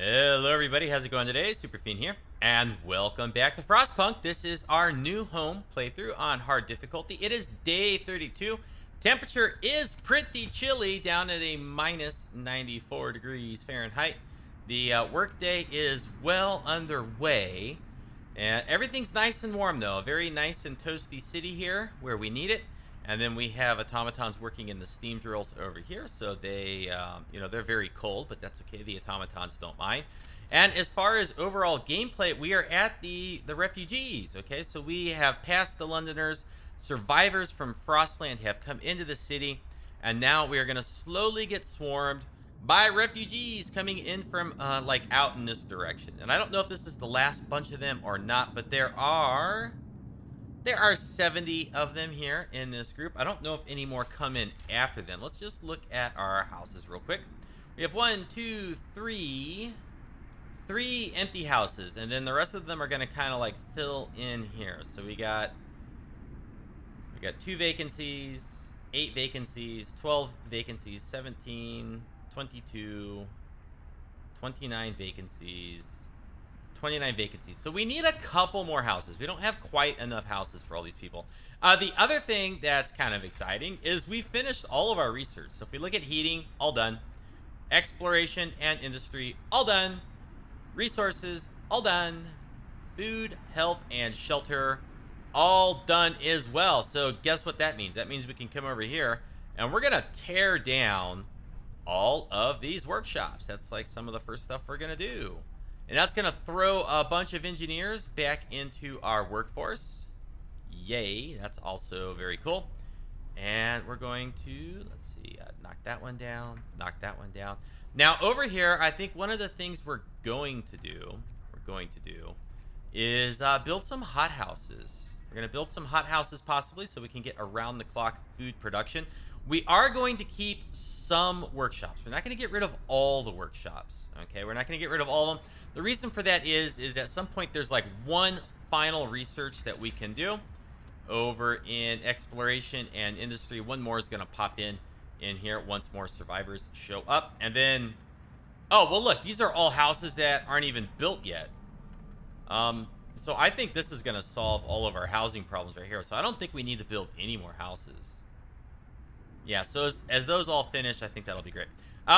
Hello everybody, how's it going today? Superfiend here, and welcome back to Frostpunk. This is our new home playthrough on hard difficulty. It is day 32. Temperature is pretty chilly, down at a minus 94 degrees Fahrenheit. The workday is well underway, and everything's nice and warm though. A very nice and toasty city here where we need it. And then we have automatons working in the steam drills over here. So they, they're very cold, but that's okay. The automatons don't mind. And as far as overall gameplay, we are at the refugees. Okay, so we have passed the Londoners. Survivors from Frostland have come into the city. And now we are going to slowly get swarmed by refugees coming in from, out in this direction. And I don't know if this is the last bunch of them or not, but there are 70 of them here in this group. I don't know if any more come in after them. Let's just look at our houses real quick. We have three empty houses, and then the rest of them are going to kind of like fill in here. So we got 2 vacancies, 8 vacancies, 12 vacancies, 17, 22, 29 vacancies. 29 vacancies. So we need a couple more houses. We don't have quite enough houses for all these people. The other thing that's kind of exciting is we finished all of our research. So if we look at heating, all done. Exploration and industry, all done. Resources, all done. Food, health, and shelter, all done as well. So guess what that means? That means we can come over here and we're going to tear down all of these workshops. That's like some of the first stuff we're going to do. And that's going to throw a bunch of engineers back into our workforce. Yay, that's also very cool. And we're going to, let's see, knock that one down, knock that one down. Now, over here, I think one of the things we're going to do is build some hothouses. We're going to build some hothouses possibly so we can get around-the-clock food production. We are going to keep some workshops. We're not going to get rid of all the workshops, okay? We're not going to get rid of all of them. The reason for that is at some point there's like one final research that we can do over in exploration and industry. One more is going to pop in here once more survivors show up. And then, oh, well, look, these are all houses that aren't even built yet. So I think this is going to solve all of our housing problems right here. So I don't think we need to build any more houses. Yeah, so as those all finish, I think that'll be great.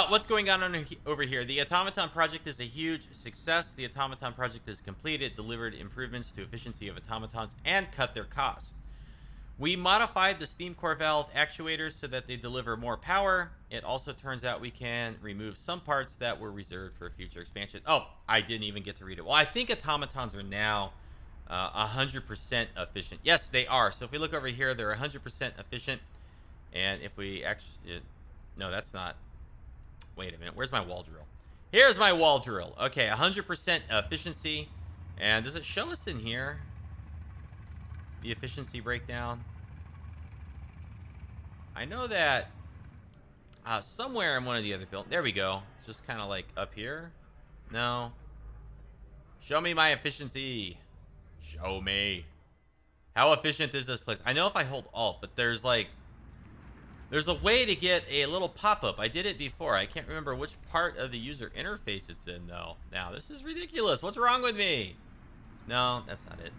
What's going on over here? The Automaton project is a huge success. The Automaton project is completed, delivered improvements to efficiency of automatons, and cut their cost. We modified the steam core valve actuators so that they deliver more power. It also turns out we can remove some parts that were reserved for future expansion. Oh, I didn't even get to read it. Well, I think automatons are now 100% efficient. Yes, they are. So if we look over here, they're 100% efficient. And if we actually... No, that's not... Wait a minute. Where's my wall drill? Here's my wall drill. Okay, 100% efficiency. And does it show us in here the efficiency breakdown? I know that somewhere in one of the other buildings. There we go. It's just kind of like up here. No. Show me my efficiency. Show me. How efficient is this place? I know if I hold Alt, but there's a way to get a little pop-up. I did it before. I can't remember which part of the user interface it's in, though. Now, this is ridiculous. What's wrong with me? No, that's not it.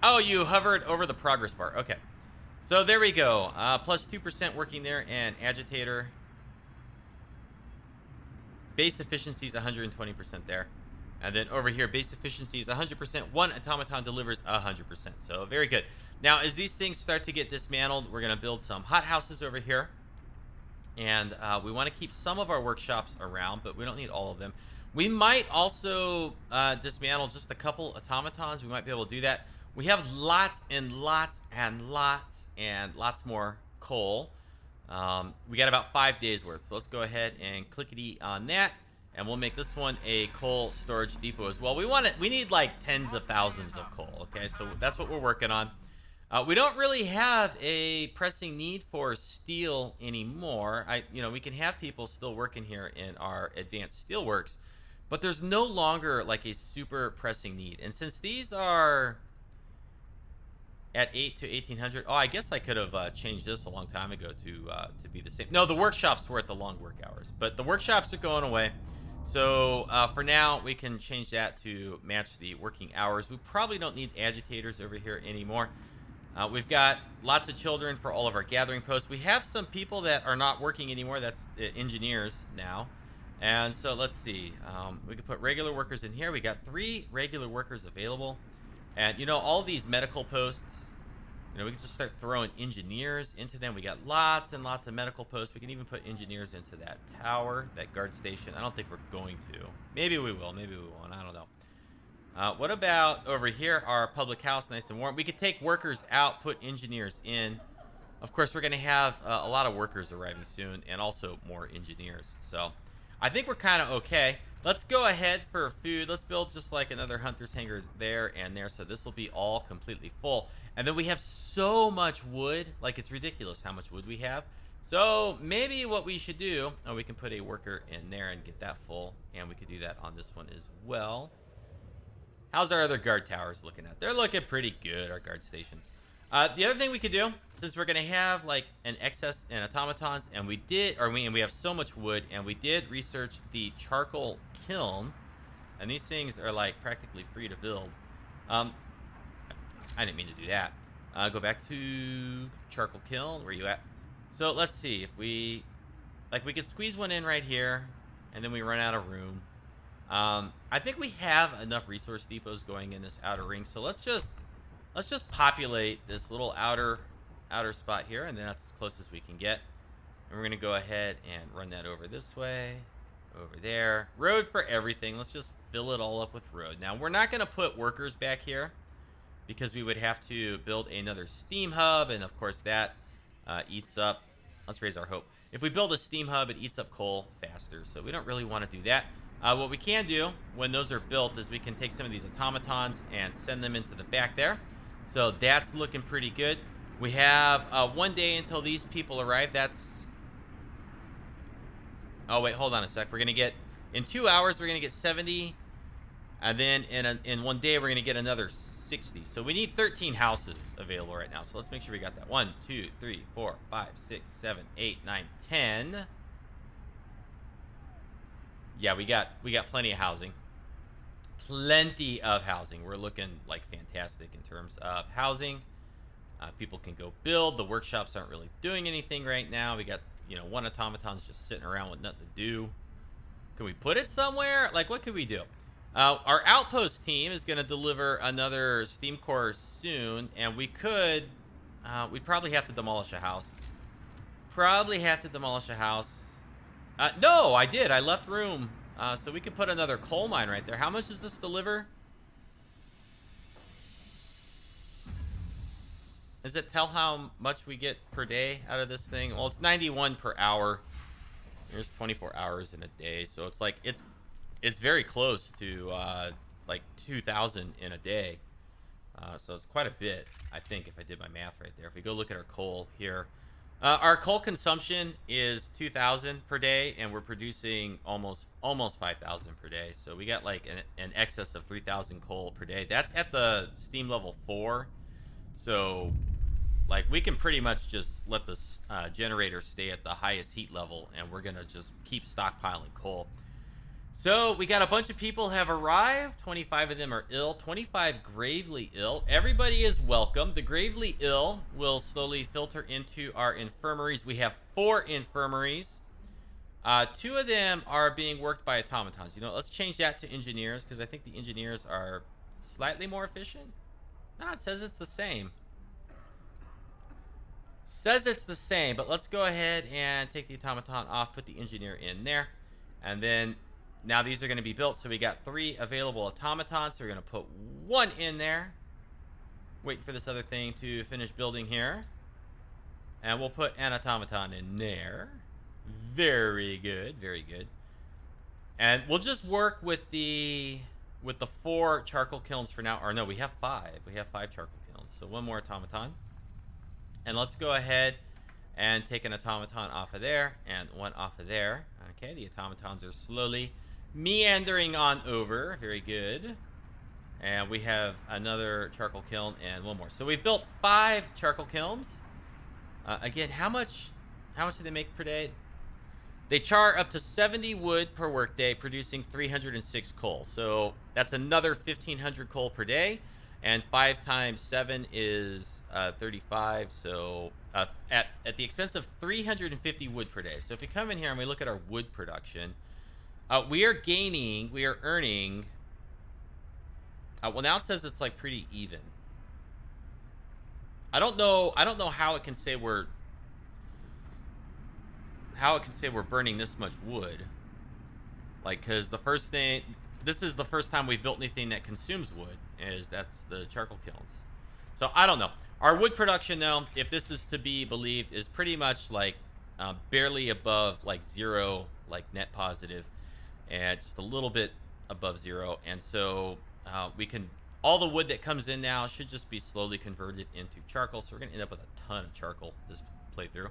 Oh, you hovered over the progress bar. Okay. So there we go. Plus 2% working there, and agitator. Base efficiency is 120% there. And then over here, base efficiency is 100%. One automaton delivers 100%. So very good. Now, as these things start to get dismantled, we're going to build some hothouses over here. And we want to keep some of our workshops around, but we don't need all of them. We might also dismantle just a couple automatons. We might be able to do that. We have lots and lots and lots and lots more coal. We got about 5 days worth. So let's go ahead and clickety on that. And we'll make this one a coal storage depot as well. We need like tens of thousands of coal, okay? So that's what we're working on. We don't really have a pressing need for steel anymore. We can have people still working here in our advanced steelworks, but there's no longer like a super pressing need. And since these are at 8 to 1800. Oh, I guess I could have changed this a long time ago to be the same. No, the workshops were at the long work hours, but the workshops are going away. So for now, we can change that to match the working hours. We probably don't need agitators over here anymore. We've got lots of children for all of our gathering posts. We have some people that are not working anymore. That's engineers now. And so let's see. We could put regular workers in here. We got 3 regular workers available. And, you know, all these medical posts, you know, we can just start throwing engineers into them. We got lots and lots of medical posts. We can even put engineers into that tower, that guard station. I don't think we're going to. Maybe we will. Maybe we won't. I don't know. What about over here, our public house, nice and warm? We could take workers out, put engineers in. Of course, we're going to have a lot of workers arriving soon and also more engineers. So I think we're kind of okay. Let's go ahead for food. Let's build just like another hunter's hangar there and there. So this will be all completely full. And then we have so much wood. Like, it's ridiculous how much wood we have. So maybe what we should do, we can put a worker in there and get that full. And we could do that on this one as well. How's our other guard towers looking at? They're looking pretty good, our guard stations. The other thing we could do, since we're going to have like an excess in automatons, and we have so much wood, and we did research the charcoal kiln, and these things are like practically free to build. I didn't mean to do that. Go back to charcoal kiln. Where you at? So let's see if we could squeeze one in right here, and then we run out of room. I think we have enough resource depots going in this outer ring, so let's just populate this little outer spot here, and then that's as close as we can get. And we're gonna go ahead and run that over this way, over there. Road for everything. Let's just fill it all up with road. Now we're not gonna put workers back here because we would have to build another steam hub, and of course that eats up. Let's raise our hope. If we build a steam hub, it eats up coal faster, so we don't really want to do that. What we can do when those are built is we can take some of these automatons and send them into the back there. So that's looking pretty good. We have 1 day until these people arrive. That's... Oh, wait, hold on a sec. We're going to get... In 2 hours, we're going to get 70. And then in 1 day, we're going to get another 60. So we need 13 houses available right now. So let's make sure we got that. 1, 2, 3, 4, 5, 6, 7, 8, 9, 10... Yeah, we got plenty of housing. Plenty of housing. We're looking like fantastic in terms of housing. People can go build. The workshops aren't really doing anything right now. We got, you know, 1 automaton's just sitting around with nothing to do. Can we put it somewhere? Like, what could we do? Our outpost team is going to deliver another steam core soon, and we'd probably have to demolish a house. No, I did. I left room. So we could put another coal mine right there. How much does this deliver? Does it tell how much we get per day out of this thing? Well, it's 91 per hour. There's 24 hours in a day. So it's like, it's very close to like 2,000 in a day. So it's quite a bit, I think, if I did my math right there. If we go look at our coal here. Our coal consumption is 2,000 per day, and we're producing almost 5,000 per day. So we got like an excess of 3,000 coal per day. That's at the steam level 4. So like we can pretty much just let the generator stay at the highest heat level, and we're gonna just keep stockpiling coal. So we got a bunch of people have arrived. 25 of them are ill. 25 gravely ill. Everybody is welcome. The gravely ill will slowly filter into our infirmaries. We have 4 infirmaries. 2 of them are being worked by automatons. You know, let's change that to engineers, because I think the engineers are slightly more efficient. No, it says it's the same. Says it's the same, but let's go ahead and take the automaton off, put the engineer in there, and then now these are going to be built. So we got 3 available automatons. So we're going to put 1 in there. Wait for this other thing to finish building here. And we'll put an automaton in there. Very good. Very good. And we'll just work with the 4 charcoal kilns for now. Or no, we have 5. We have 5 charcoal kilns. So 1 more automaton. And let's go ahead and take an automaton off of there and 1 off of there. Okay, the automatons are slowly meandering on over. Very good. And we have another charcoal kiln and one more. So we've built 5 charcoal kilns. Again, how much do they make per day? They char up to 70 wood per workday, producing 306 coal. So that's another 1,500 coal per day. And 5 times 7 is 35. So at the expense of 350 wood per day. So if we come in here and we look at our wood production, we are earning. Well, now it says it's like pretty even. I don't know how it can say we're burning this much wood. Like, because this is the first time we've built anything that consumes wood, that's the charcoal kilns. So I don't know. Our wood production, though, if this is to be believed, is pretty much like barely above like 0, like net positive, and just a little bit above 0. And so we can, all the wood that comes in now should just be slowly converted into charcoal. So we're gonna end up with a ton of charcoal this playthrough.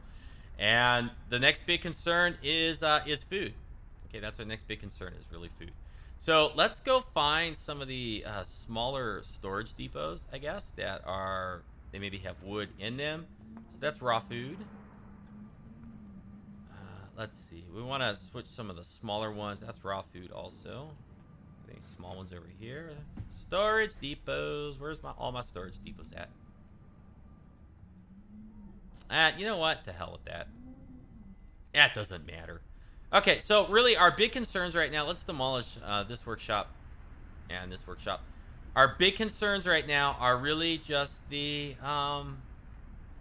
And the next big concern is food. Okay, that's our next big concern, is really food. So let's go find some of the smaller storage depots, I guess, they maybe have wood in them. So that's raw food. Let's see. We want to switch some of the smaller ones. That's raw food also. I think small ones over here. Storage depots. Where's all my storage depots at? You know what? To hell with that. That doesn't matter. Okay, so really our big concerns right now, let's demolish this workshop and this workshop. Our big concerns right now are really just the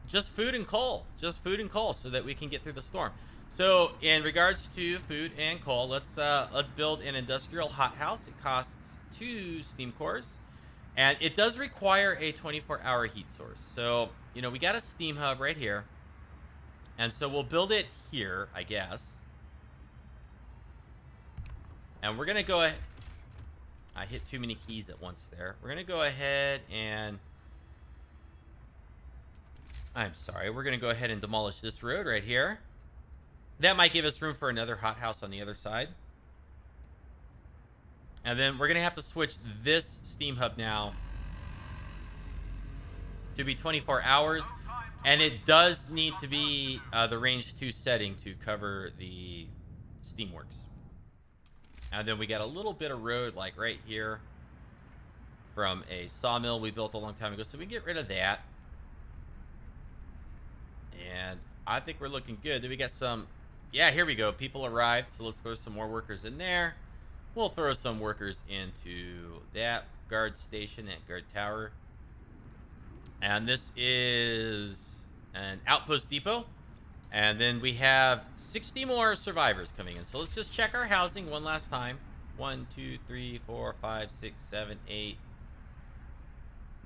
just food and coal. Just food and coal so that we can get through the storm. So in regards to food and coal, let's build an industrial hothouse. It costs 2 steam cores, and it does require a 24-hour heat source. So, you know, we got a steam hub right here, and so we'll build it here, I guess. And we're gonna go ahead. I hit too many keys at once there. We're gonna go ahead and we're gonna go ahead and demolish this road right here. That might give us room for another hothouse on the other side. And then we're going to have to switch this steam hub now to be 24 hours. And it does need to be the range 2 setting to cover the steamworks. And then we got a little bit of road like right here from a sawmill we built a long time ago. So we can get rid of that. And I think we're looking good. Then we got some... Yeah, here we go. People arrived, so let's throw some more workers in there. We'll throw some workers into that guard station, that guard tower. And this is an outpost depot. And then we have 60 more survivors coming in. So let's just check our housing one last time. 1, 2, 3, 4, 5, 6, 7, 8,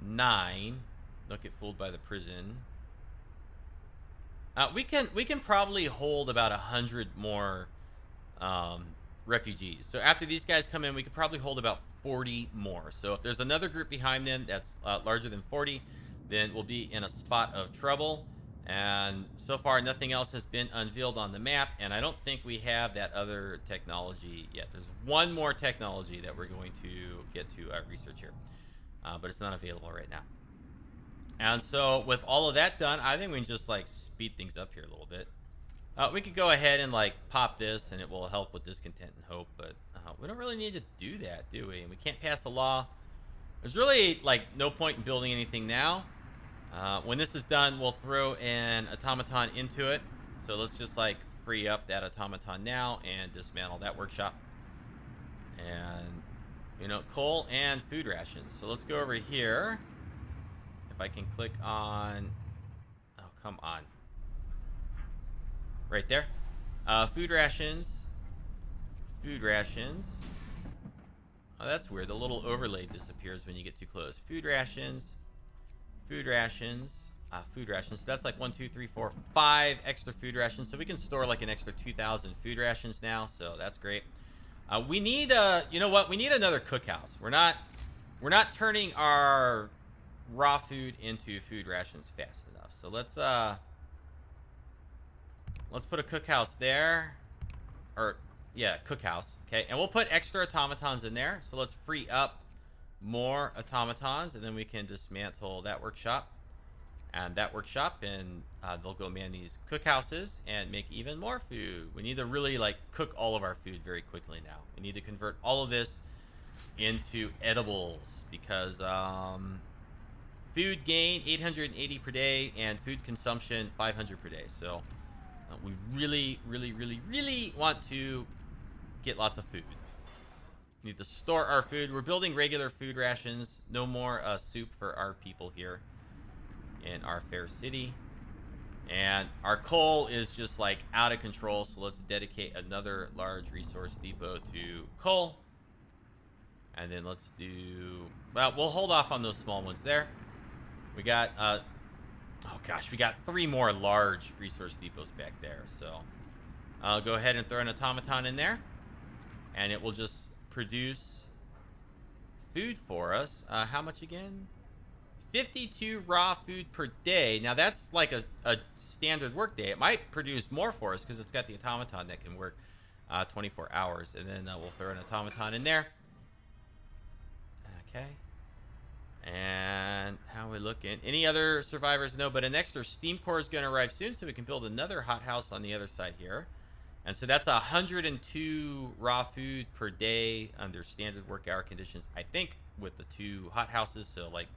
9. Don't get fooled by the prison. We can probably hold about 100 more refugees. So after these guys come in, we could probably hold about 40 more. So if there's another group behind them that's larger than 40, then we'll be in a spot of trouble. And so far, nothing else has been unveiled on the map, and I don't think we have that other technology yet. There's one more technology that we're going to get to research here, but it's not available right now. And so with all of that done, I think we can just like speed things up here a little bit. We could go ahead and like pop this and it will help with discontent and hope, but we don't really need to do that, do we? And we can't pass a law. There's really like no point in building anything now. When this is done, we'll throw an automaton into it. So let's just like free up that automaton now and dismantle that workshop. And, you know, coal and food rations. So let's go over here. If I can click on, oh, come on. Right there. Food rations. Food rations. Oh, that's weird. The little overlay disappears when you get too close. Food rations. Food rations. Food rations. So that's like 1, 2, 3, 4, 5 extra food rations. So we can store like an extra 2,000 food rations now. So that's great. We need you know what? We need another cookhouse. We're not turning our raw food into food rations fast enough. So let's put a cookhouse there. Or yeah, cookhouse. Okay, and we'll put extra automatons in there. So let's free up more automatons, and then we can dismantle that workshop and that workshop, and they'll go man these cookhouses and make even more food. We need to really like cook all of our food very quickly now. We need to convert all of this into edibles because food gain 880 per day and food consumption 500 per day. So we really want to get lots of food. We need to store our food. We're building regular food rations. No more soup for our people here in our fair city. And our coal is just like out of control. So let's dedicate another large resource depot to coal. And then let's do, well, we'll hold off on those small ones there. We got, oh gosh, we got 3 more large resource depots back there. So I'll go ahead and throw an automaton in there. And it will just produce food for us. How much again? 52 raw food per day. Now that's like a standard work day. It might produce more for us because it's got the automaton that can work 24 hours. And then we'll throw an automaton in there. Okay. And how are we looking? Any other survivors? No, but an extra steam core is going to arrive soon, so we can build another hothouse on the other side here. And so that's 102 raw food per day under standard work hour conditions, I think, with the 2 hothouses. So like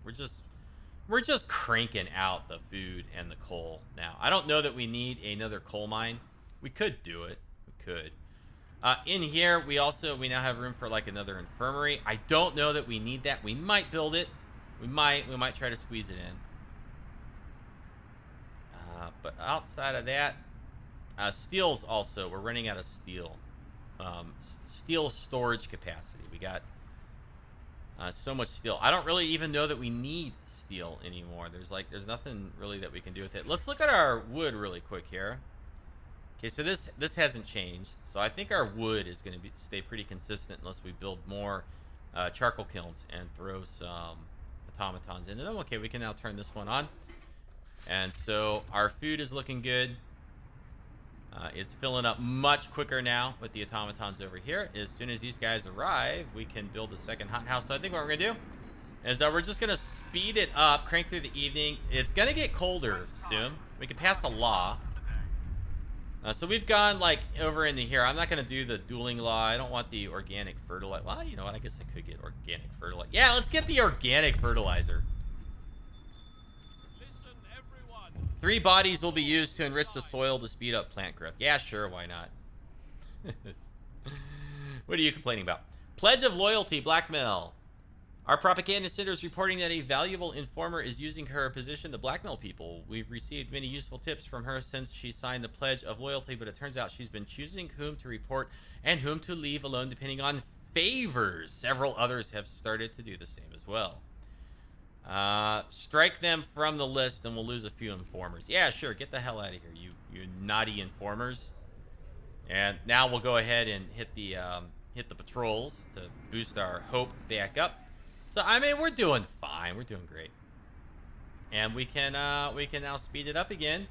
we're just cranking out the food and the coal now. I don't know that we need another coal mine. We could do it. We could. In here, we now have room for like another infirmary. I don't know that we need that. We might build it. We might try to squeeze it in. But outside of that, steel's also, we're running out of steel. Steel storage capacity. We got so much steel. I don't really even know that we need steel anymore. There's nothing really that we can do with it. Let's look at our wood really quick here. Okay, so this hasn't changed. So I think our wood is going to stay pretty consistent unless we build more charcoal kilns and throw some automatons into them. Okay, we can now turn this one on. And so our food is looking good. It's filling up much quicker now with the automatons over here. As soon as these guys arrive, we can build a second hothouse. So I think what we're going to do is that we're just going to speed it up, crank through the evening. It's going to get colder soon. We can pass a law. So we've gone like over into here. I'm not going to do the dueling law. I don't want the organic fertilizer. Well, you know what? I guess I could get organic fertilizer. Yeah, let's get the organic fertilizer. Listen, everyone. 3 bodies will be used to enrich the soil to speed up plant growth. Yeah, sure. Why not? What are you complaining about? Pledge of loyalty, blackmail. Our propaganda center is reporting that a valuable informer is using her position to blackmail people. We've received many useful tips from her since she signed the Pledge of Loyalty, but it turns out she's been choosing whom to report and whom to leave alone depending on favors. Several others have started to do the same as well. Strike them from the list and we'll lose a few informers. Yeah, sure. Get the hell out of here, you naughty informers. And now we'll go ahead and hit the patrols to boost our hope back up. So, I mean, we're doing fine. We're doing great. And we can now speed it up again.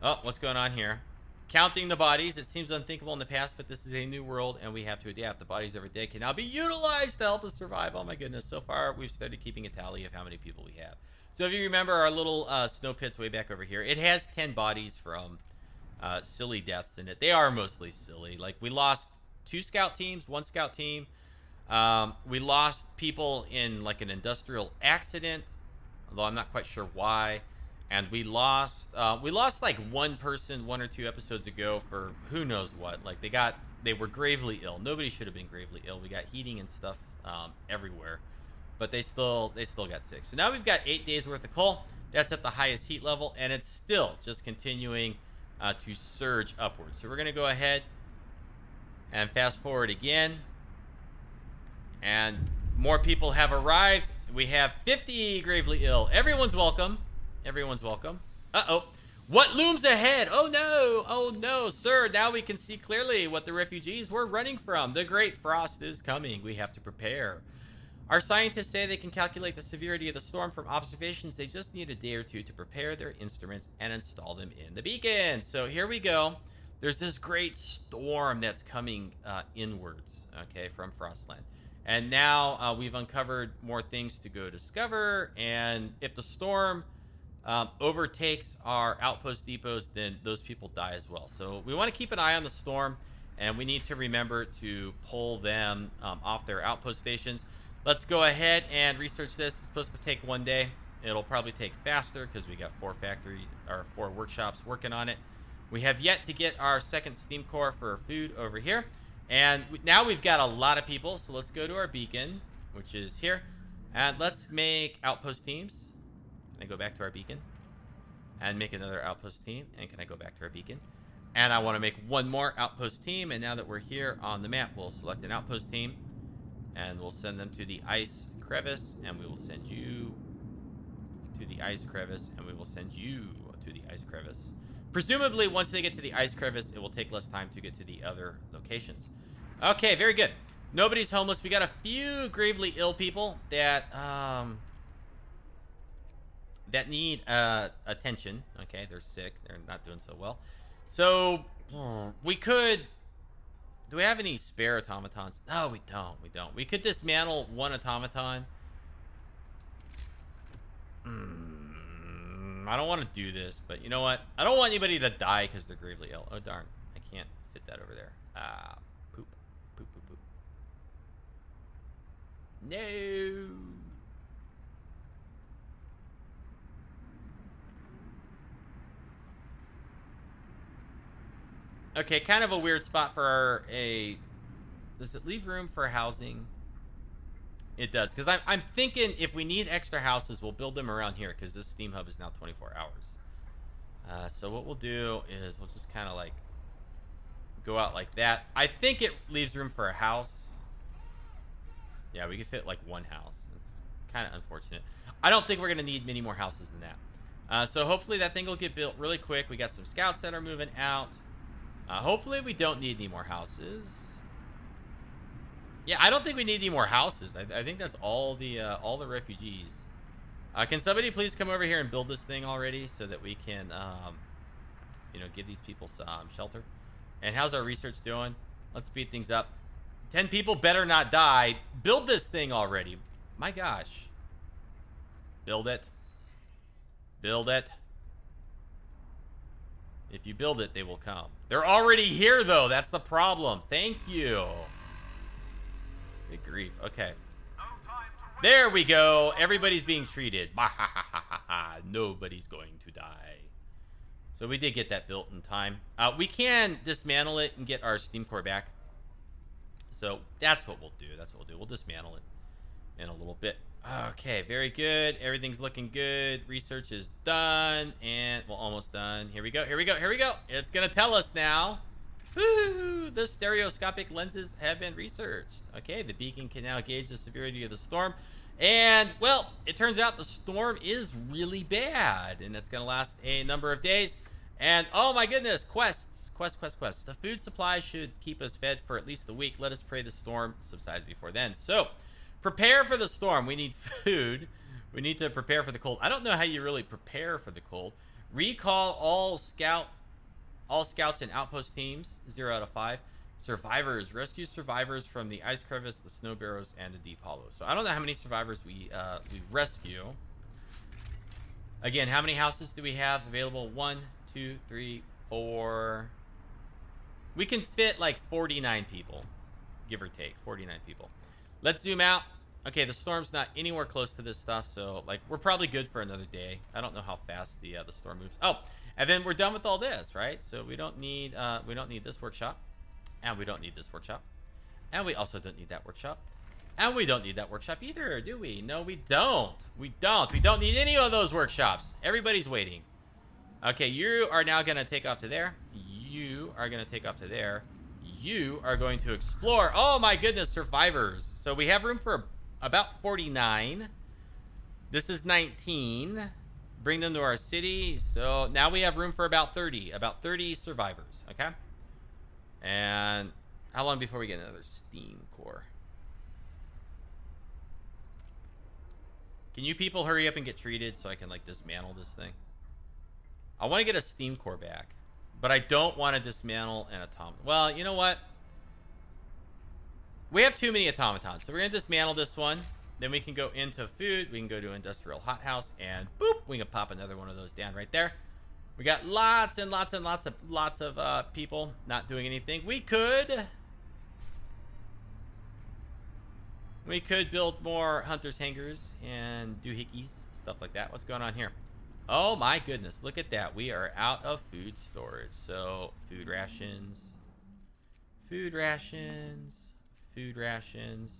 Oh, what's going on here? Counting the bodies. It seems unthinkable in the past, but this is a new world, and we have to adapt. The bodies every day can now be utilized to help us survive. Oh, my goodness. So far, we've started keeping a tally of how many people we have. So, if you remember our little snow pits way back over here, it has 10 bodies from silly deaths in it. They are mostly silly. Like, we lost 2 scout teams, 1 scout team. We lost people in like an industrial accident, although I'm not quite sure why. And we lost like 1 person 1 or 2 episodes ago for who knows what. Like they were gravely ill. Nobody should have been gravely ill. We got heating and stuff everywhere, but they still got sick. So now we've got 8 days worth of coal. That's at the highest heat level, and it's still just continuing to surge upwards. So we're gonna go ahead and fast forward again. And more people have arrived. We have 50 gravely ill. Everyone's welcome. Everyone's welcome. Uh-oh. What looms ahead? Oh, no. Oh, no, sir. Now we can see clearly what the refugees were running from. The Great Frost is coming. We have to prepare. Our scientists say they can calculate the severity of the storm from observations. They just need a day or 2 to prepare their instruments and install them in the beacon. So here we go. There's this great storm that's coming inwards, okay, from Frostland. And now we've uncovered more things to go discover. And if the storm overtakes our outpost depots, then those people die as well. So we want to keep an eye on the storm, and we need to remember to pull them off their outpost stations. Let's go ahead and research this. It's supposed to take 1 day. It'll probably take faster because we got 4 workshops working on it. We have yet to get our second steam core for food over here. And now we've got a lot of people. So let's go to our beacon, which is here. And let's make outpost teams. Can I go back to our beacon? And make another outpost team. And can I go back to our beacon? And I want to make one more outpost team. And now that we're here on the map, we'll select an outpost team. And we'll send them to the ice crevice. And we will send you to the ice crevice. And we will send you to the ice crevice. Presumably, once they get to the ice crevice, it will take less time to get to the other locations. Okay, very good. Nobody's homeless. We got a few gravely ill people that that need attention. Okay, they're sick. They're not doing so well. So we could. Do we have any spare automatons? No, we don't. We don't. We could dismantle one automaton. I don't want to do this, but you know what? I don't want anybody to die because they're gravely ill. Oh, darn. I can't fit that over there. Poop. Poop, poop, poop. No. Okay, kind of a weird spot for a... Does it leave room for housing? It does, because I'm thinking if we need extra houses, we'll build them around here, because this steam hub is now 24 hours. So what we'll do is we'll just kind of like go out like that. I think it leaves room for a house. Yeah, we can fit like one house. It's kind of unfortunate. I don't think we're going to need many more houses than that. So hopefully that thing will get built really quick. We got some scouts that are moving out. Hopefully we don't need any more houses. Yeah, I don't think we need any more houses. I think that's all the refugees. Can somebody please come over here and build this thing already so that we can, you know, give these people some shelter? And how's our research doing? Let's speed things up. 10 people better not die. Build this thing already. My gosh. Build it. Build it. If you build it, they will come. They're already here, though. That's the problem. Thank you. Good grief. Okay. There we go. Everybody's being treated. Nobody's going to die. So we did get that built in time. We can dismantle it and get our steam core back. So that's what we'll do. That's what we'll do. We'll dismantle it in a little bit. Okay, very good. Everything's looking good. Research is done. And, well, almost done. Here we go. Here we go. Here we go. It's going to tell us now. Woo! The stereoscopic lenses have been researched. Okay, the beacon can now gauge the severity of the storm. And, well, it turns out the storm is really bad. And it's going to last a number of days. And, oh my goodness, quests. Quest. The food supply should keep us fed for at least a week. Let us pray the storm subsides before then. So, prepare for the storm. We need food. We need to prepare for the cold. I don't know how you really prepare for the cold. Recall all scouts and outpost teams, 0 out of 5. Survivors. Rescue survivors from the ice crevice, the snow barrows, and the deep hollow. So I don't know how many survivors we rescue. Again, how many houses do we have available? 1, 2, 3, 4. We can fit like 49 people, give or take, 49 people. Let's zoom out. Okay, the storm's not anywhere close to this stuff, so like we're probably good for another day. I don't know how fast the storm moves. Oh, and then we're done with all this, right? So we don't need this workshop, and we don't need this workshop, and we also don't need that workshop, and we don't need that workshop either, do we? No, we don't. We don't need any of those workshops. Everybody's waiting. Okay, you are now gonna take off to there. You are gonna take off to there. You are going to explore. Oh my goodness, survivors. So we have room for about 49. This is 19. Bring them to our city. So now we have room for about 30. About 30 survivors, okay? And how long before we get another steam core? Can you people hurry up and get treated so I can like dismantle this thing? I want to get a steam core back, but I don't want to dismantle an automaton. Well, you know what? We have too many automatons, so we're gonna dismantle this one. Then we can go into food. We can go to industrial hothouse, and boop, we can pop another one of those down right there. We got lots and lots and lots of people not doing anything. We could build more hunters hangars and doohickeys, stuff like that. What's going on here? Oh my goodness, look at that. We are out of food storage. So food rations, food rations, food rations.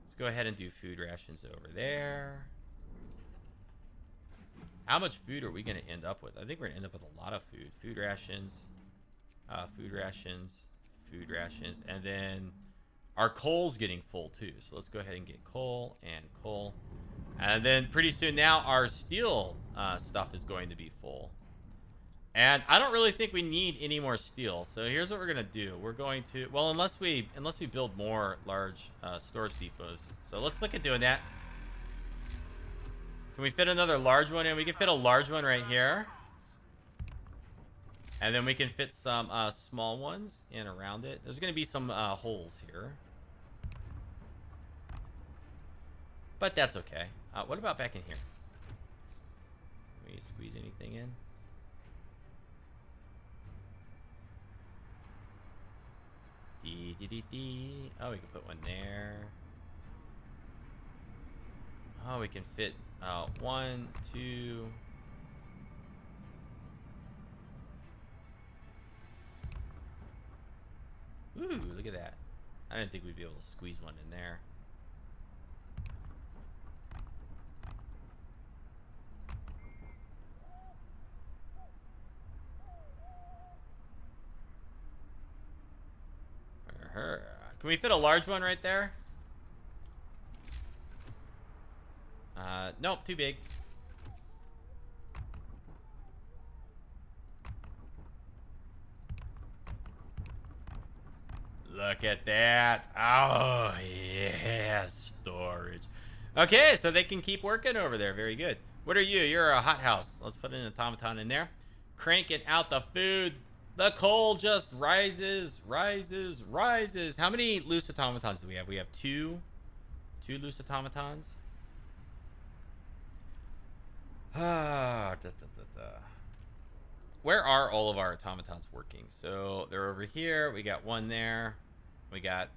Let's go ahead and do food rations over there. How much food are we going to end up with? I think we're going to end up with a lot of food. Food rations, food rations, food rations. And then our coal's getting full too. So let's go ahead and get coal and coal. And then pretty soon now our steel stuff is going to be full. And I don't really think we need any more steel. So here's what we're going to do. We're going to, well, unless we build more large storage depots. So let's look at doing that. Can we fit another large one in? We can fit a large one right here. And then we can fit some small ones in around it. There's going to be some holes here. But that's okay. What about back in here? Can we squeeze anything in? Oh, we can put one there. Oh, we can fit 1, 2. Ooh, look at that. I didn't think we'd be able to squeeze one in there. Can we fit a large one right there? Nope, too big. Look at that. Oh, yeah, storage. Okay, so they can keep working over there. Very good. What are you? You're a hothouse. Let's put an automaton in there. Cranking out the food. The coal just rises, rises, rises. How many loose automatons do we have? We have two loose automatons. Where are all of our automatons working? So they're over here. We got one there. We got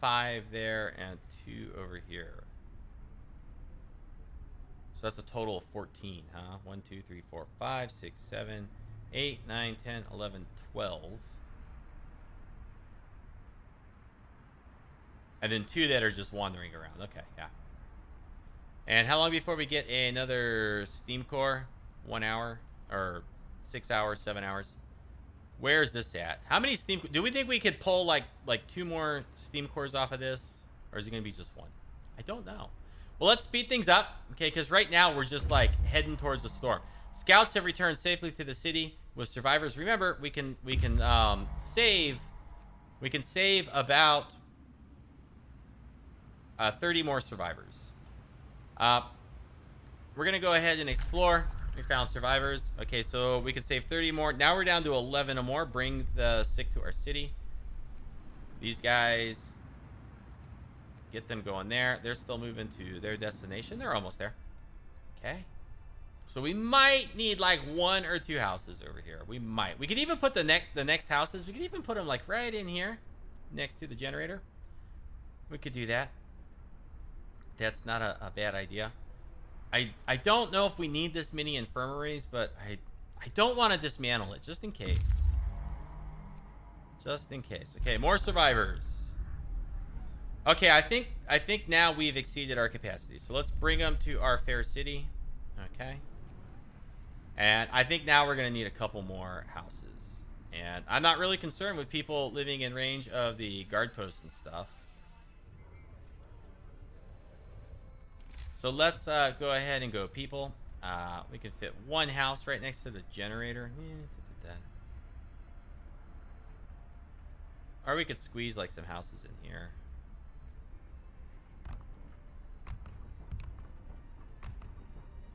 5 there and 2 over here. So that's a total of 14, huh? 1, 2, 3, 4, 5, 6, 7, 8, 9, 10, 11, 12. And then 2 that are just wandering around. Okay, yeah. And how long before we get another steam core? 1 hour? Or 6 hours, 7 hours? Where's this at? How many steam... Do we think we could pull like 2 more steam cores off of this? Or is it going to be just 1? I don't know. Well, let's speed things up. Okay, because right now we're just like heading towards the storm. Scouts have returned safely to the city with survivors. Remember, we can save about 30 more survivors. We're gonna go ahead and explore. We found survivors. Okay, so we can save 30 more. Now we're down to 11 or more. Bring the sick to our city. These guys, get them going there. They're still moving to their destination. They're almost there. Okay. So we might need like 1 or 2 houses over here. We might. We could even put the next houses. We could even put them like right in here next to the generator. We could do that. That's not a bad idea. I don't know if we need this many infirmaries, but I don't want to dismantle it just in case. Just in case. Okay, more survivors. Okay, I think now we've exceeded our capacity. So let's bring them to our fair city. Okay. And I think now we're going to need a couple more houses. And I'm not really concerned with people living in range of the guard posts and stuff. So let's go ahead and go people. We can fit 1 house right next to the generator. Or we could squeeze like some houses in here.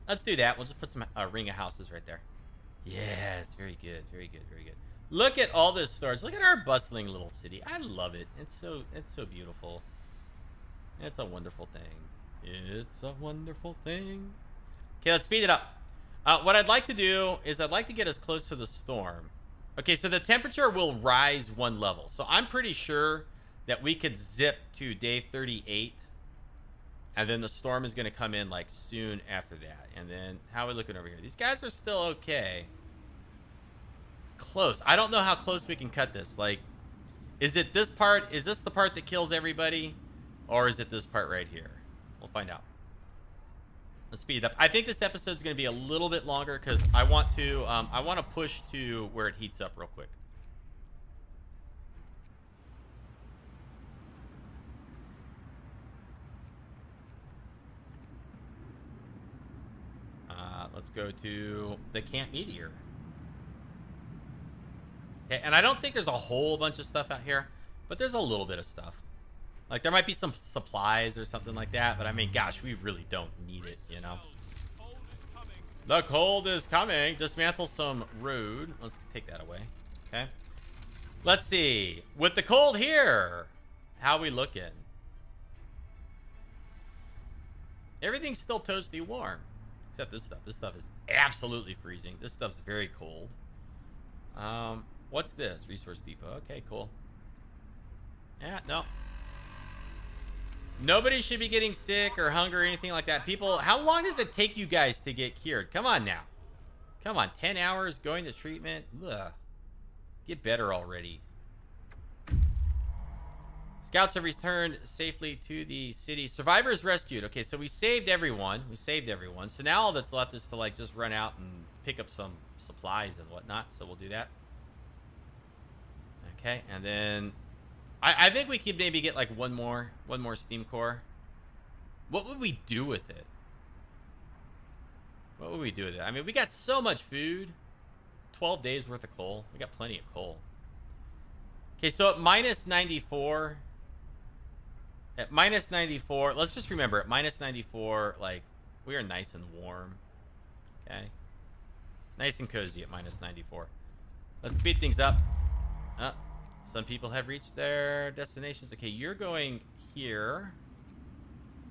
Let's do that. We'll just put some ring of houses right there. Yes, very good, very good, very good. Look at all this storage. Look at our bustling little city. I love it. It's so beautiful. It's a wonderful thing. It's a wonderful thing. Okay, let's speed it up. What I'd like to do is I'd like to get us close to the storm. Okay, so the temperature will rise 1 level. So I'm pretty sure that we could zip to day 38. And then the storm is going to come in like soon after that. And then how are we looking over here? These guys are still okay. It's close. I don't know how close we can cut this. Like, is it this part? Is this the part that kills everybody? Or is it this part right here? We'll find out. Let's speed it up. I think this episode is going to be a little bit longer because I want to push to where it heats up real quick. Let's go to the Camp Meteor. Okay, and I don't think there's a whole bunch of stuff out here, but there's a little bit of stuff. Like, there might be some supplies or something like that, but I mean, gosh, we really don't need it, you know? The cold is coming. Dismantle some road. Let's take that away. Okay. Let's see. With the cold here, how we looking? Everything's still toasty warm. Except this stuff. This stuff is absolutely freezing. This stuff's very cold. What's this? Resource depot. Okay, cool. Yeah, no. Nobody should be getting sick or hungry or anything like that. People, how long does it take you guys to get cured? Come on now. Come on, 10 hours going to treatment. Ugh. Get better already. Scouts have returned safely to the city. Survivors rescued. Okay, so we saved everyone. We saved everyone. So now all that's left is to like just run out and pick up some supplies and whatnot. So we'll do that. Okay, and then I think we could maybe get like one more steam core. What would we do with it? What would we do with it? I mean, we got so much food. 12 days worth of coal. We got plenty of coal. Okay, so at minus 94. At minus 94, let's just remember, at minus 94, like, we are nice and warm. Okay? Nice and cozy at minus 94. Let's speed things up. Some people have reached their destinations. Okay, you're going here.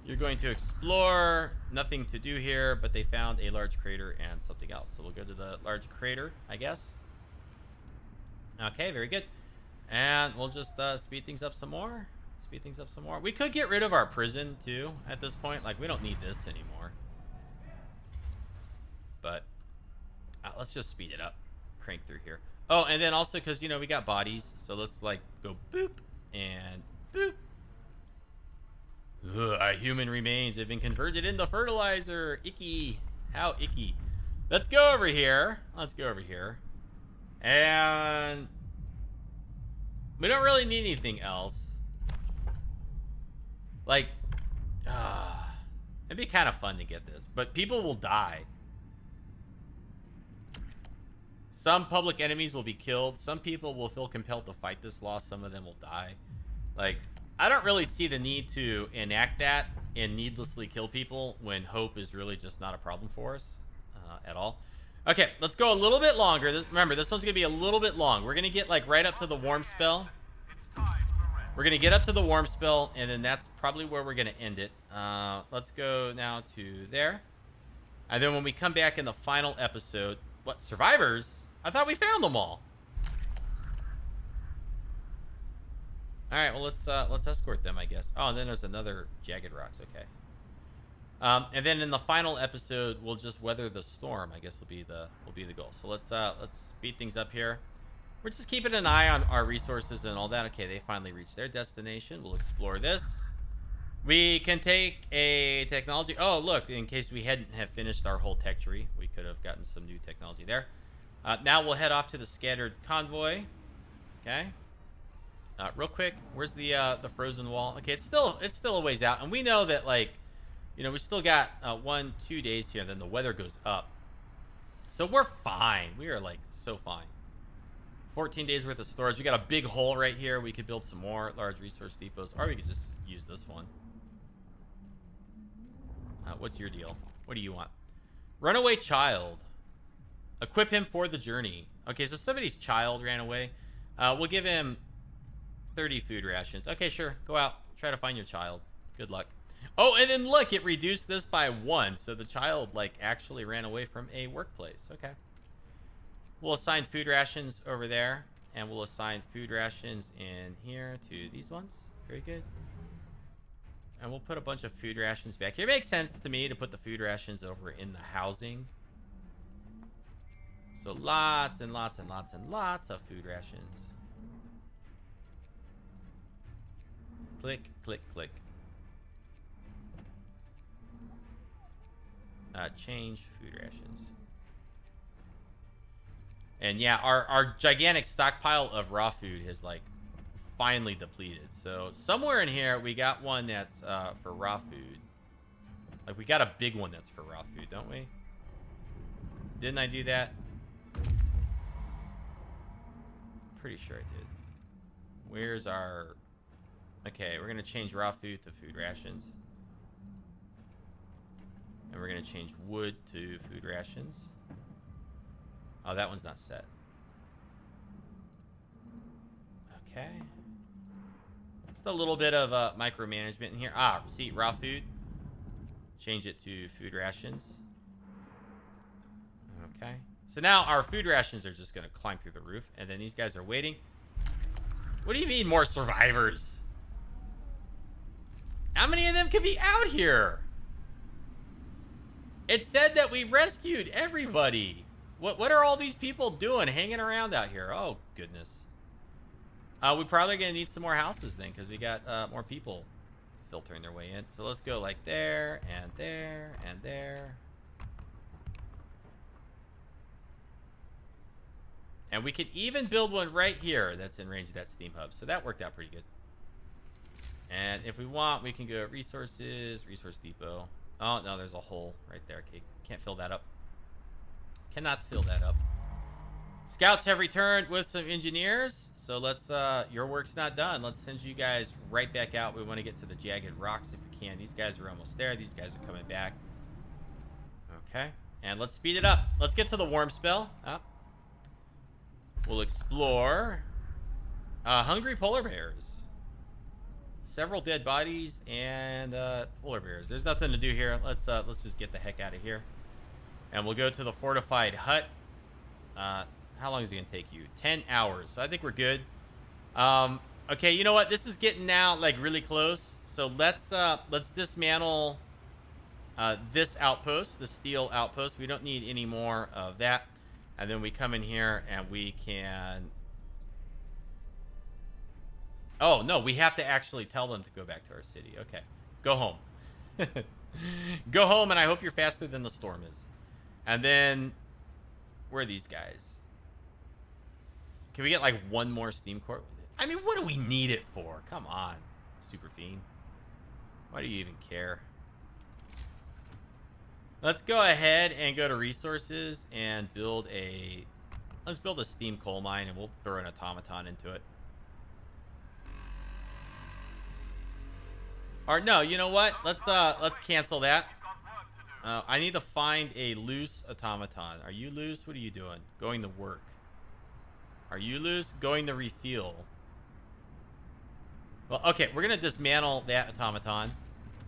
You're going to explore. Nothing to do here, but they found a large crater and something else. So we'll go to the large crater, I guess. Okay, very good. And we'll just speed things up some more. Speed things up some more. We could get rid of our prison, too, at this point. Like, we don't need this anymore. But let's just speed it up. Crank through here. Oh, and then also because, you know, we got bodies. So let's, like, go boop and boop. Ugh, our human remains have been converted into fertilizer. Icky. How icky. Let's go over here. Let's go over here. And we don't really need anything else. Like, it'd be kind of fun to get this. But people will die. Some public enemies will be killed. Some people will feel compelled to fight this loss. Some of them will die. Like, I don't really see the need to enact that and needlessly kill people when hope is really just not a problem for us at all. Okay, let's go a little bit longer. Remember, this one's going to be a little bit long. We're going to get, like, right up to the warm spell. We're going to get up to the warm spell, and then that's probably where we're going to end it. Let's go now to there. And then when we come back in the final episode... What? Survivors? I thought we found them all. Alright, well, let's escort them, I guess. Oh, and then there's another Jagged Rocks. Okay. And then in the final episode, we'll just weather the storm, I guess will be the goal. So let's speed things up here. We're just keeping an eye on our resources and all that. Okay, they finally reached their destination. We'll explore this. We can take a technology. Oh, look, in case we hadn't have finished our whole tech tree, we could have gotten some new technology there. Now we'll head off to the scattered convoy. Okay. Real quick, where's the frozen wall? Okay, it's still a ways out, and we know that, like, you know, we still got 1-2 days here, and then the weather goes up. So we're fine. We are, like, so fine. 14 days worth of storage. We got a big hole right here. We could build some more large resource depots, or we could just use this one. What's your deal? What do you want? Runaway child. Equip him for the journey. Okay, so somebody's child ran away. We'll give him 30 food rations. Okay, sure. Go out. Try to find your child. Good luck. Oh, and then look, it reduced this by 1. So the child, like, actually ran away from a workplace. Okay. We'll assign food rations over there. And we'll assign food rations in here to these ones. Very good. And we'll put a bunch of food rations back here. It makes sense to me to put the food rations over in the housing. So lots and lots and lots and lots of food rations. Click, click, click. Change food rations. And yeah, our gigantic stockpile of raw food has, like, finally depleted. So somewhere in here, we got one that's for raw food. Like, we got a big one that's for raw food, don't we? Didn't I do that? Pretty sure I did. Where's our... Okay, we're going to change raw food to food rations. And we're going to change wood to food rations. Oh, that one's not set. Okay. Just a little bit of micromanagement in here. Ah, see, raw food. Change it to food rations. Okay. So now our food rations are just going to climb through the roof. And then these guys are waiting. What do you mean more survivors? How many of them could be out here? It said that we rescued everybody. What are all these people doing hanging around out here? Oh, goodness. We're probably going to need some more houses then, because we got more people filtering their way in. So let's go like there, and there, and there. And we could even build one right here that's in range of that steam hub. So that worked out pretty good. And if we want, we can go resources, resource depot. Oh, no, there's a hole right there. Okay, can't fill that up. Cannot fill that up. Scouts have returned with some engineers. So let's, your work's not done. Let's send you guys right back out. We want to get to the jagged rocks if we can. These guys are almost there. These guys are coming back. Okay. And let's speed it up. Let's get to the warm spell. We'll explore. Hungry polar bears. Several dead bodies and polar bears. There's nothing to do here. Let's just get the heck out of here. And we'll go to the fortified hut. How long is it gonna take you? 10 hours. So I think we're good. Okay, you know what? This is getting now like really close. So let's dismantle this outpost, the steel outpost. We don't need any more of that. And then we come in here and we can. Oh no, we have to actually tell them to go back to our city. Okay, go home. Go home, and I hope you're faster than the storm is. And then, where are these guys? Can we get like one more steam core? I mean, what do we need it for? Come on, superfiend. Why do you even care? Let's go ahead and go to resources and build a... Let's build a steam coal mine, and we'll throw an automaton into it. Or no, you know what? Let's cancel that. I need to find a loose automaton. Are you loose? What are you doing? Going to work. Are you loose? Going to refuel. Well, okay, we're gonna dismantle that automaton,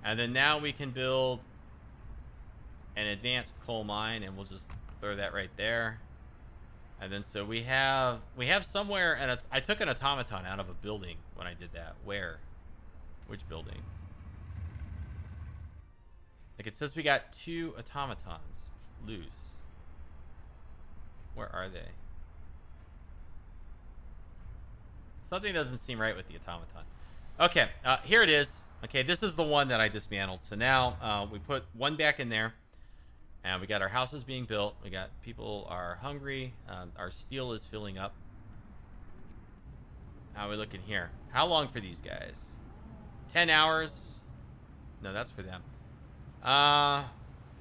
and then now we can build an advanced coal mine, and we'll just throw that right there. And then so we have somewhere, and I took an automaton out of a building when I did that. Where? Which building? Like, it says we got 2 automatons loose. Where are they? Something doesn't seem right with the automaton. Okay, here it is. Okay, this is the one that I dismantled. So now we put one back in there. And we got our houses being built. We got people are hungry. Our steel is filling up. How are we looking here? How long for these guys? 10 hours? No, that's for them.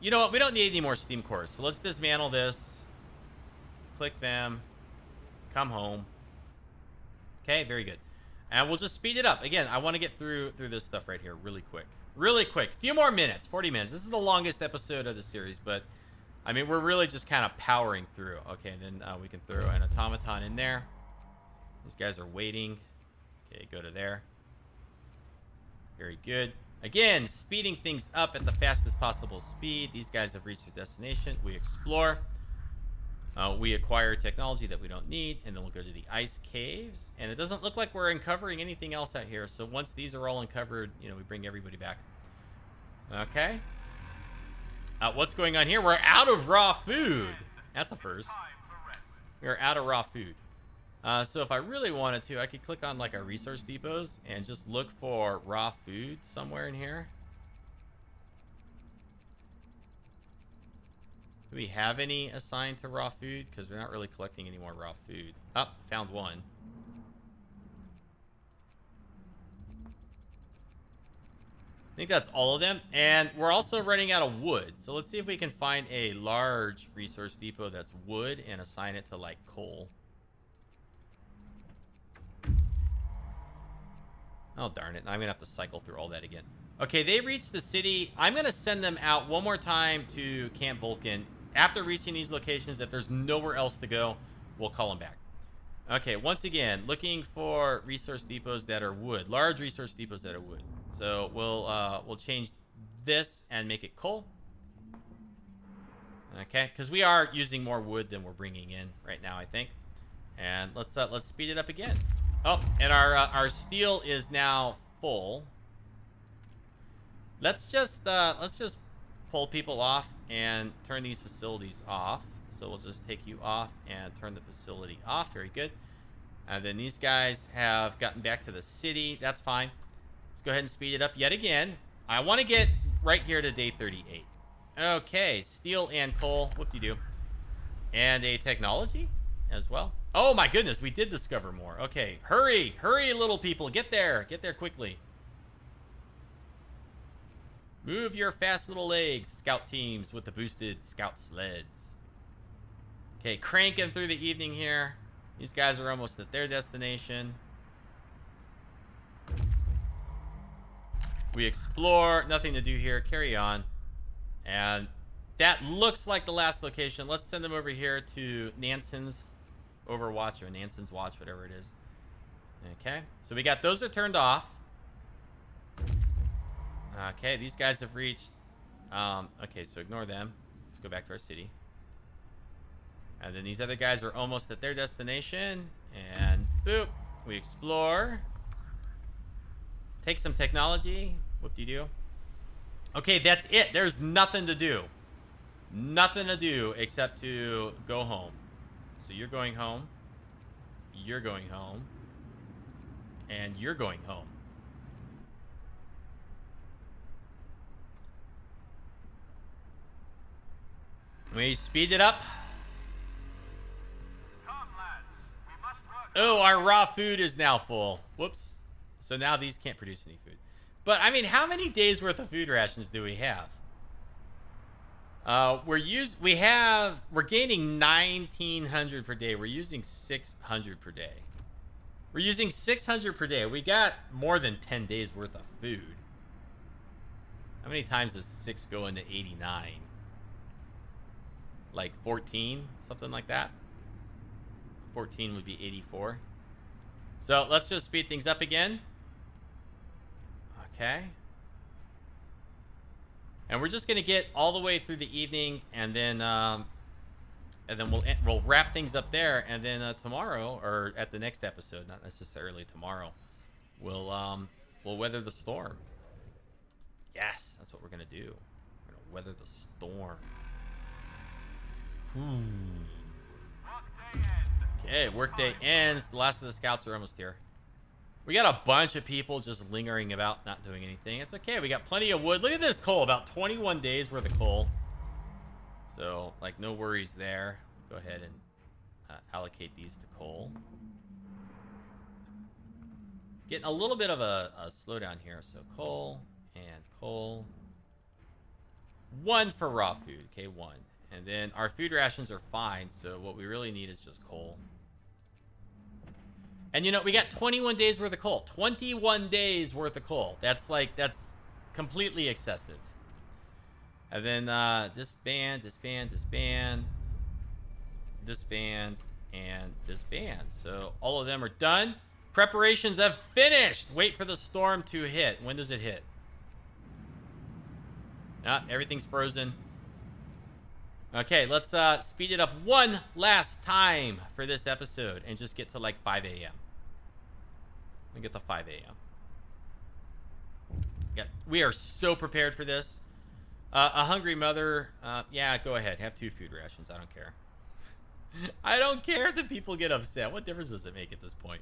You know what? We don't need any more steam cores. So let's dismantle this. Click them. Come home. Okay, very good. And we'll just speed it up. Again, I want to get through this stuff right here really quick. Really quick. A few more minutes. 40 minutes. This is the longest episode of the series, but I mean, we're really just kind of powering through. Okay, and then we can throw an automaton in there. These guys are waiting. Okay, go to there. Very good. Again, speeding things up at the fastest possible speed. These guys have reached their destination. We explore. We acquire technology that we don't need, and then we'll go to the ice caves. And it doesn't look like we're uncovering anything else out here. So once these are all uncovered, you know, we bring everybody back. Okay. What's going on here? We're out of raw food. That's a first. We're out of raw food. So if I really wanted to, I could click on like our resource depots and just look for raw food somewhere in here. Do we have any assigned to raw food? Because we're not really collecting any more raw food. Oh, found one. I think that's all of them. And we're also running out of wood. So let's see if we can find a large resource depot that's wood and assign it to like coal. Oh, darn it. I'm going to have to cycle through all that again. Okay, they reached the city. I'm going to send them out one more time to Camp Vulcan. After reaching these locations, if there's nowhere else to go, we'll call them back. Okay, once again, looking for resource depots that are wood. Large resource depots that are wood. So we'll change this and make it coal. Okay, because we are using more wood than we're bringing in right now, I think. And let's speed it up again. Oh, and our steel is now full. Let's just pull people off and turn these facilities off. So we'll just take you off and turn the facility off. Very good. And then these guys have gotten back to the city. That's fine. Let's go ahead and speed it up yet again. I want to get right here to day 38. Okay, steel and coal. Whoop-de-doo. And a technology as well. Oh my goodness, we did discover more. Okay, hurry, little people. Get there quickly. Move your fast little legs, scout teams with the boosted scout sleds. Okay, cranking through the evening here. These guys are almost at their destination. We explore, nothing to do here. Carry on. And that looks like the last location. Let's send them over here to Nansen's Overwatch or Nansen's Watch, whatever it is. Okay, so we got those are turned off. Okay, these guys have reached. Okay, so ignore them. Let's go back to our city. And then these other guys are almost at their destination. And boop, we explore. Take some technology. Whoop-de-doo. Okay, that's it. There's nothing to do. Nothing to do except to go home. So you're going home. You're going home. And you're going home. We speed it up. Come, lads. We must work. Oh, our raw food is now full. Whoops. So now these can't produce any food. But, I mean, how many days worth of food rations do we have? We're gaining 1,900 per day. We're using 600 per day. We're using 600 per day. We got more than 10 days worth of food. How many times does 6 go into 89? Like 14? Something like that? 14 would be 84. So let's just speed things up again. Okay. And we're just gonna get all the way through the evening, and then we'll wrap things up there, and then tomorrow, or at the next episode, not necessarily tomorrow, we'll weather the storm. Yes, that's what we're gonna do. We're gonna weather the storm. Okay, workday ends. The last of the scouts are almost here. We got a bunch of people just lingering about, not doing anything. It's okay. We got plenty of wood. Look at this coal. About 21 days worth of coal. So, like, no worries there. Go ahead and allocate these to coal. Getting a little bit of a slowdown here. So, coal and coal. 1 for raw food. Okay, 1. And then our food rations are fine. So, what we really need is just coal. And, you know, we got 21 days worth of coal. 21 days worth of coal. That's completely excessive. And then disband, disband, disband, disband, and disband. So all of them are done. Preparations have finished. Wait for the storm to hit. When does it hit? Everything's frozen. Okay, let's speed it up one last time for this episode and just get to like 5 a.m. We get to 5 a.m. Yeah, we are so prepared for this. A hungry mother, yeah, go ahead. Have 2 food rations. I don't care. I don't care if the people get upset. What difference does it make at this point?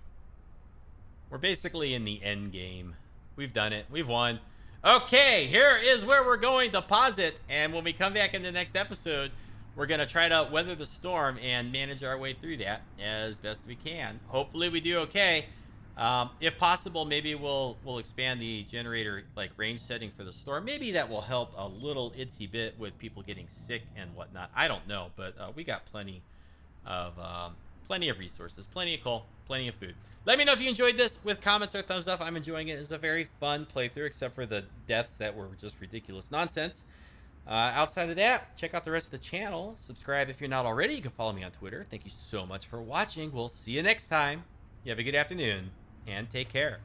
We're basically in the end game. We've done it. We've won. Okay, here is where we're going to pause it. And when we come back in the next episode, we're going to try to weather the storm and manage our way through that as best we can. Hopefully we do okay. If possible, maybe we'll expand the generator like range setting for the storm. Maybe that will help a little itsy bit with people getting sick and whatnot. I don't know, but we got plenty of resources, plenty of coal, plenty of food. Let me know if you enjoyed this with comments or thumbs up. I'm enjoying it. It's a very fun playthrough, except for the deaths that were just ridiculous nonsense. Outside of that, check out the rest of the channel. Subscribe if you're not already. You can follow me on Twitter. Thank you so much for watching. We'll see you next time. You have a good afternoon, and take care.